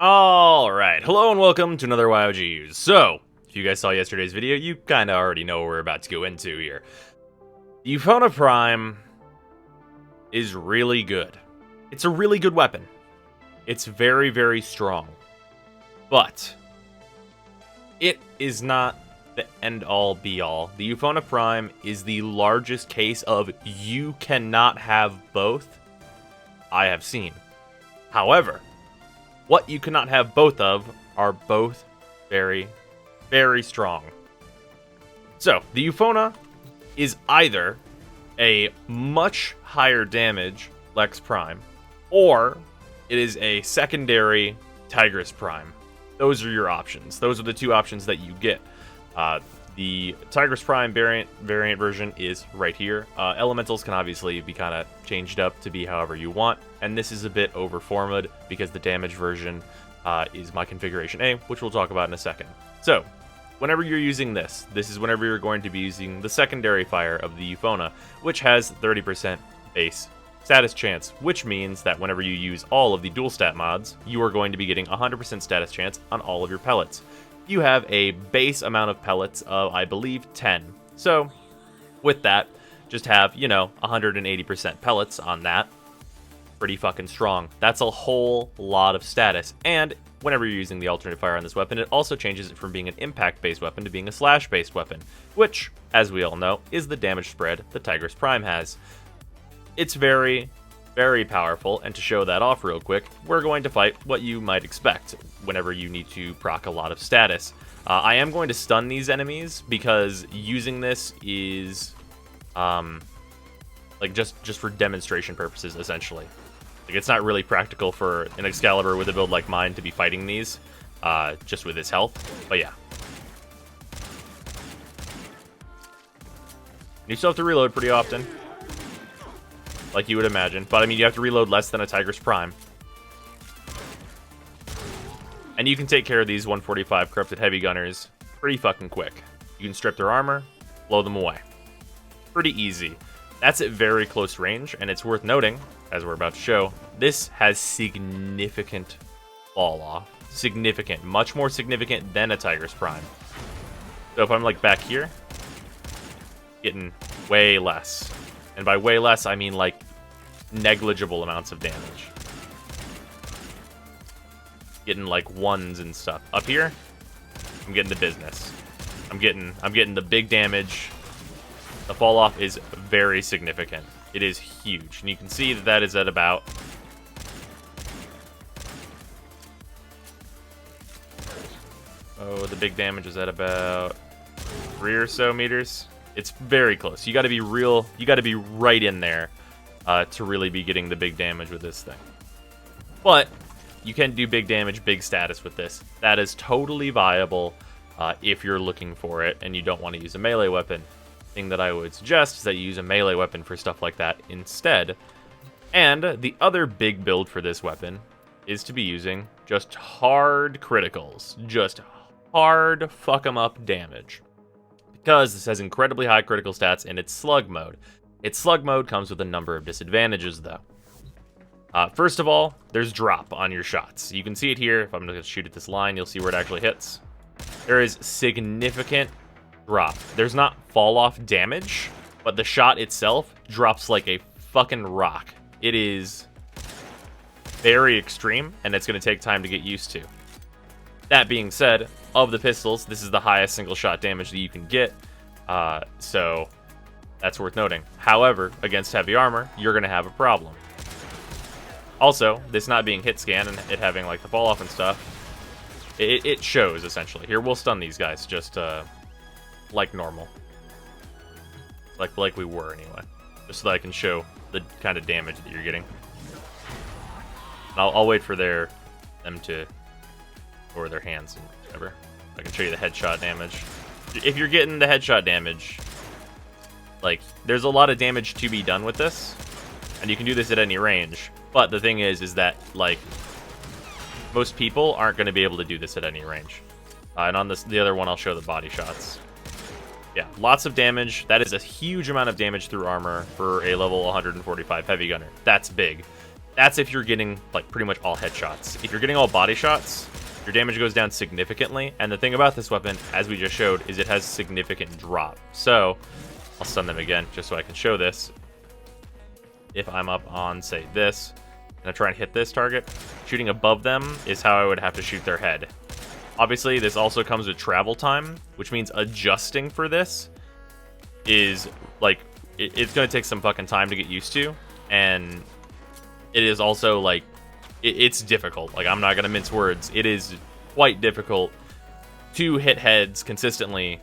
Alright, hello and welcome to another YOGUs. So, if you guys saw yesterday's video, you kinda already know what we're about to go into here. Euphona Prime is really good. It's a really good weapon. It's very, very strong. But, it is not the end-all, be-all. The Euphona Prime is the largest case of you cannot have both I have seen. However, what you cannot have both of are both very, very strong. So, the Euphona is either a much higher damage Lex Prime, or it is a secondary Tigress Prime. Those are your options. Those are the two options that you get. The Tigress Prime variant version is right here. Elementals can obviously be kind of changed up to be however you want, and this is a bit over-formatted because the damage version is my configuration A, which we'll talk about in a second. So, whenever you're using this is whenever you're going to be using the secondary fire of the Euphona, which has 30% base status chance, which means that whenever you use all of the dual stat mods, you are going to be getting 100% status chance on all of your pellets. You have a base amount of pellets of, I believe, 10. So, with that, just have, 180% pellets on that. Pretty fucking strong. That's a whole lot of status. And whenever you're using the alternate fire on this weapon, it also changes it from being an impact-based weapon to being a slash-based weapon, which, as we all know, is the damage spread the Tigress Prime has. It's very, very powerful, and to show that off real quick, we're going to fight what you might expect whenever you need to proc a lot of status. I am going to stun these enemies because using this is just for demonstration purposes, essentially. Like, it's not really practical for an Excalibur with a build like mine to be fighting these just with his health, but yeah. You still have to reload pretty often, like you would imagine. But, I mean, you have to reload less than a Tigress Prime. And you can take care of these 145 Corrupted Heavy Gunners pretty fucking quick. You can strip their armor, blow them away. Pretty easy. That's at very close range, and it's worth noting, as we're about to show, this has significant fall off. Significant. Much more significant than a Tigress Prime. So if I'm, like, back here, getting way less. And by way less, I mean, like, negligible amounts of damage. Getting, like, ones and stuff. Up here, I'm getting the business. I'm getting the big damage. The fall off is very significant. It is huge. And you can see that that is at about... Oh, the big damage is at about 3 or so meters. It's very close. You got to be real. You got to be right in there to really be getting the big damage with this thing. But you can do big damage, big status with this. That is totally viable if you're looking for it and you don't want to use a melee weapon. The thing that I would suggest is that you use a melee weapon for stuff like that instead. And the other big build for this weapon is to be using just hard criticals. Just hard fuck 'em up damage. Because this has incredibly high critical stats in its slug mode. Its slug mode comes with a number of disadvantages, though. First of all, there's drop on your shots. You can see it here. If I'm going to shoot at this line, you'll see where it actually hits. There is significant drop. There's not fall-off damage, but the shot itself drops like a fucking rock. It is very extreme, and it's going to take time to get used to. That being said, of the pistols, this is the highest single shot damage that you can get, so that's worth noting. However, against heavy armor, you're going to have a problem. Also, this not being hit scan and it having like the fall off and stuff, it shows essentially. Here, we'll stun these guys just like normal, like we were anyway, just so that I can show the kind of damage that you're getting. I'll wait for them to or their hands and whatever. I can show you the headshot damage. If you're getting the headshot damage, like, there's a lot of damage to be done with this, and you can do this at any range. But the thing is that, like, most people aren't going to be able to do this at any range. And on the other one, I'll show the body shots. Yeah, lots of damage. That is a huge amount of damage through armor for a level 145 heavy gunner. That's big. That's if you're getting, like, pretty much all headshots. If you're getting all body shots, your damage goes down significantly. And the thing about this weapon, as we just showed, is it has significant drop. So, I'll stun them again, just so I can show this. If I'm up on, say, this, and I try and hit this target, shooting above them is how I would have to shoot their head. Obviously, this also comes with travel time, which means adjusting for this is, like, it's going to take some fucking time to get used to. And it is also, like, it's difficult. Like, I'm not going to mince words. It is quite difficult to hit heads consistently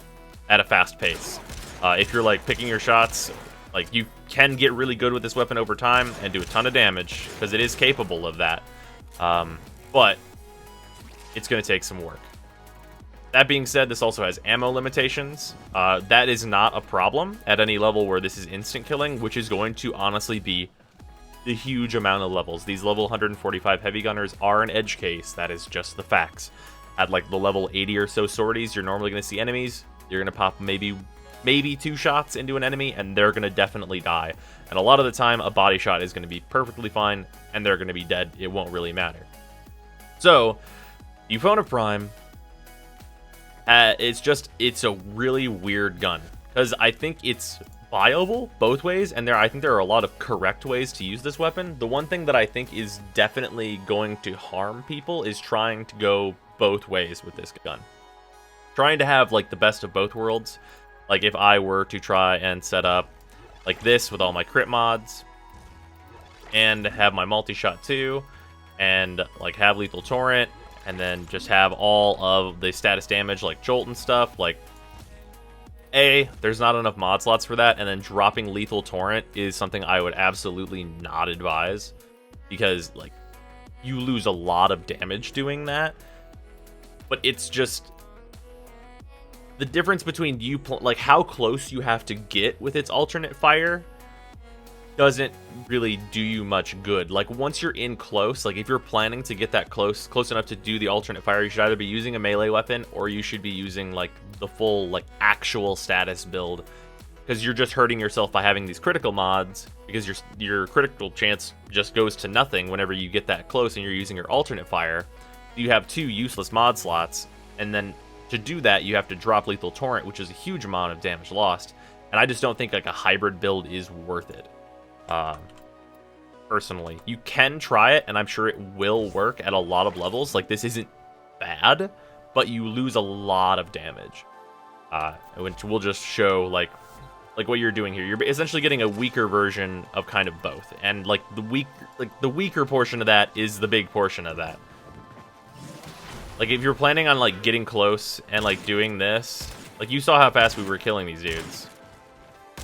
at a fast pace. If you're, like, picking your shots, like, you can get really good with this weapon over time and do a ton of damage, because it is capable of that. But it's going to take some work. That being said, this also has ammo limitations. That is not a problem at any level where this is instant killing, which is going to honestly be the huge amount of levels. These level 145 heavy gunners are an edge case. That is just the facts. At like the level 80 or so sorties, you're normally going to see enemies. You're going to pop maybe 2 shots into an enemy, and they're going to definitely die. And a lot of the time, a body shot is going to be perfectly fine, and they're going to be dead. It won't really matter. So, Euphona Prime, it's a really weird gun, because I think it's viable both ways, and I think there are a lot of correct ways to use this weapon. The one thing that I think is definitely going to harm people is trying to go both ways with this gun. Trying to have, like, the best of both worlds. Like, if I were to try and set up like this with all my crit mods, and have my multi-shot too, and like have lethal torrent, and then just have all of the status damage like jolt and stuff, like, there's not enough mod slots for that, and then dropping lethal torrent is something I would absolutely not advise, because, like, you lose a lot of damage doing that. But it's just the difference between like how close you have to get with its alternate fire doesn't really do you much good. Like, once you're in close, like, if you're planning to get that close enough to do the alternate fire, you should either be using a melee weapon, or you should be using, like, the full, like, actual status build, because you're just hurting yourself by having these critical mods, because your critical chance just goes to nothing whenever you get that close and you're using your alternate fire. You have 2 useless mod slots, and then to do that, you have to drop lethal torrent, which is a huge amount of damage lost, and I just don't think, like, a hybrid build is worth it. Personally, you can try it, and I'm sure it will work at a lot of levels. Like, this isn't bad, but you lose a lot of damage, which will just show like what you're doing here. You're essentially getting a weaker version of kind of both, and like the weaker portion of that is the big portion of that. Like, if you're planning on, like, getting close and, like, doing this, like, you saw how fast we were killing these dudes.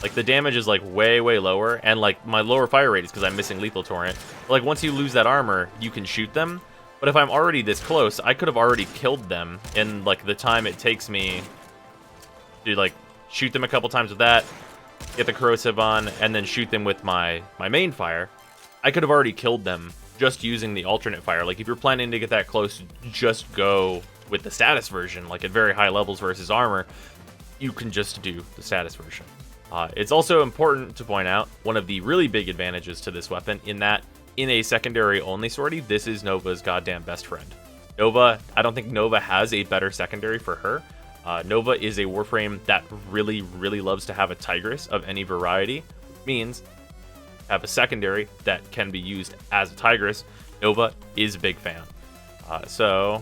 Like, the damage is, like, way, way lower, and, like, my lower fire rate is because I'm missing lethal torrent. But, like, once you lose that armor, you can shoot them. But if I'm already this close, I could have already killed them in, like, the time it takes me to, like, shoot them a couple times with that, get the corrosive on, and then shoot them with my main fire. I could have already killed them just using the alternate fire. Like, if you're planning to get that close, just go with the status version. Like, at very high levels versus armor, you can just do the status version. It's also important to point out one of the really big advantages to this weapon, in that in a secondary only sortie, this is Nova's goddamn best friend. Nova, I don't think Nova has a better secondary for her. Nova is a Warframe that really, really loves to have a Tigress of any variety. Means have a secondary that can be used as a Tigress. Nova is a big fan. So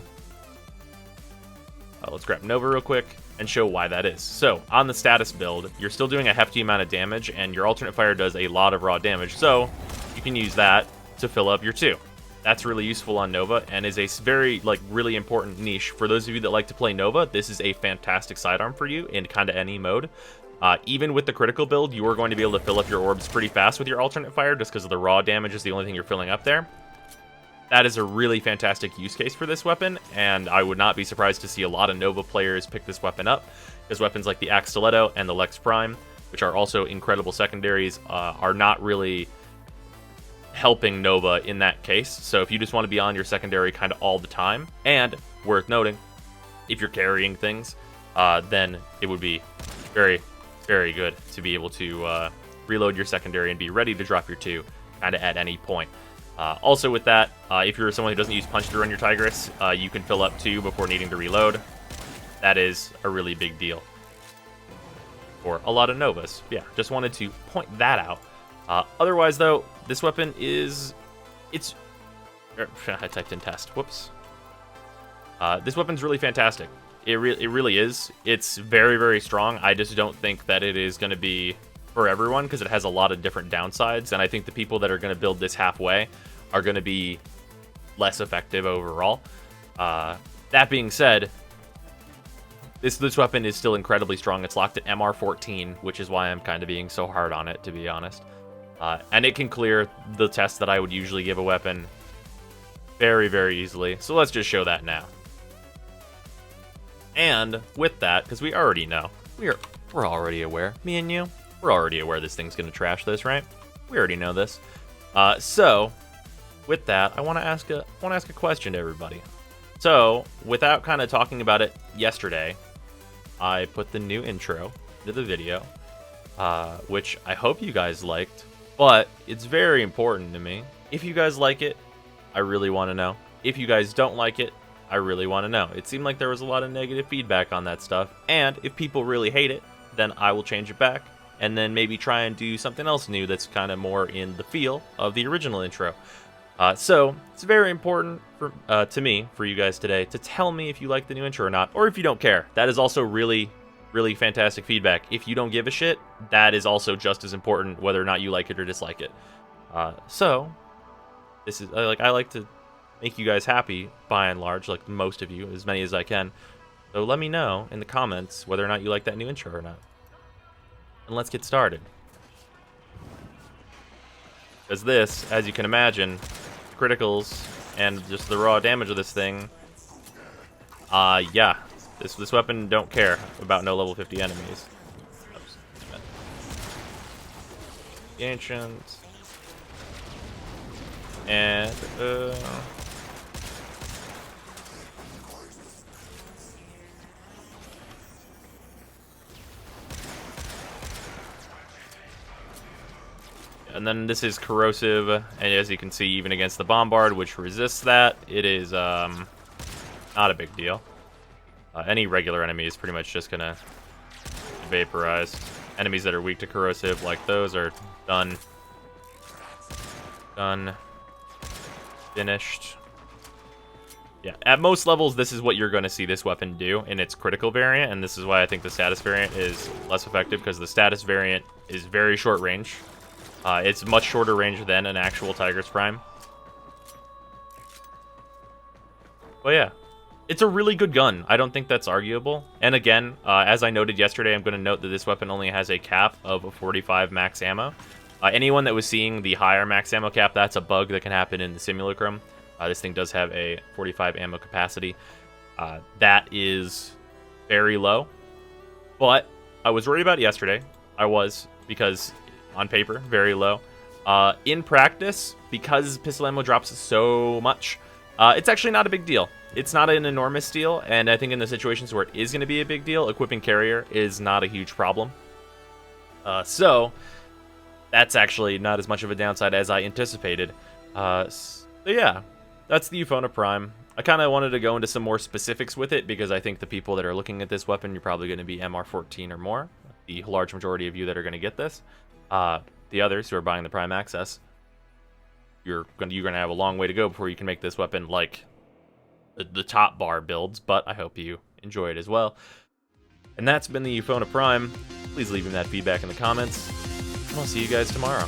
let's grab Nova real quick and show why that is. So, on the status build, you're still doing a hefty amount of damage, and your alternate fire does a lot of raw damage, so you can use that to fill up your 2. That's really useful on Nova, and is a very, like, really important niche. For those of you that like to play Nova, this is a fantastic sidearm for you in kind of any mode. Even with the critical build, you are going to be able to fill up your orbs pretty fast with your alternate fire, just because of the raw damage is the only thing you're filling up there. That is a really fantastic use case for this weapon, and I would not be surprised to see a lot of Nova players pick this weapon up, because weapons like the Axe Stiletto and the Lex Prime, which are also incredible secondaries, are not really helping Nova in that case. So if you just want to be on your secondary kind of all the time, and worth noting, if you're carrying things, then it would be very, very good to be able to reload your secondary and be ready to drop your 2 kind of at any point. Also with that, if you're someone who doesn't use punch through on your Tigress, you can fill up 2 before needing to reload. That is a really big deal for a lot of Novas. Yeah, just wanted to point that out. Otherwise, though, this weapon is... I typed in test. Whoops. This weapon's really fantastic. It really is. It's very, very strong. I just don't think that it is going to be for everyone because it has a lot of different downsides, and I think the people that are going to build this halfway are going to be less effective overall. That being said, this weapon is still incredibly strong. It's locked at MR14, which is why I'm kind of being so hard on it, to be honest. And it can clear the test that I would usually give a weapon very, very easily. So let's just show that now. And with that, because we already know, we're already aware, me and you, we're already aware this thing's going to trash this, right? We already know this. So with that, I want to ask a question to everybody. So without kind of talking about it yesterday, I put the new intro to the video, which I hope you guys liked, but it's very important to me. If you guys like it, I really want to know. If you guys don't like it, I really want to know. It seemed like there was a lot of negative feedback on that stuff, and if people really hate it, then I will change it back, and then maybe try and do something else new that's kind of more in the feel of the original intro. So it's very important to me, for you guys today, to tell me if you like the new intro or not, or if you don't care. That is also really, really fantastic feedback. If you don't give a shit, that is also just as important, whether or not you like it or dislike it. So this is I like to make you guys happy, by and large, like most of you, as many as I can. So let me know in the comments whether or not you like that new intro or not. And let's get started. Because this, as you can imagine, criticals and just the raw damage of this thing, yeah, this weapon don't care about no level 50 enemies. Oops. The Ancient. And, and then this is corrosive, and as you can see, even against the bombard, which resists that, it is not a big deal. Any regular enemy is pretty much just gonna vaporize. Enemies that are weak to corrosive, like those, are done. Done. Finished. Yeah, at most levels, this is what you're going to see this weapon do in its critical variant, and this is why I think the status variant is less effective, because the status variant is very short range. It's much shorter range than an actual Tigress Prime. But yeah, it's a really good gun. I don't think that's arguable. And again, as I noted yesterday, I'm going to note that this weapon only has a cap of 45 max ammo. Anyone that was seeing the higher max ammo cap, that's a bug that can happen in the Simulacrum. This thing does have a 45 ammo capacity. That is very low. But I was worried about it yesterday. I was, because on paper, very low. In practice, because pistol ammo drops so much, it's actually not a big deal. It's not an enormous deal, and I think in the situations where it is going to be a big deal, equipping carrier is not a huge problem. So that's actually not as much of a downside as I anticipated. So yeah, that's the Euphona Prime. I kind of wanted to go into some more specifics with it, because I think the people that are looking at this weapon, you're probably going to be MR14 or more. The large majority of you that are going to get this. The others who are buying the Prime Access, you're going to have a long way to go before you can make this weapon like the top bar builds, but I hope you enjoy it as well. And that's been the Euphona Prime. Please leave me that feedback in the comments, and I'll see you guys tomorrow.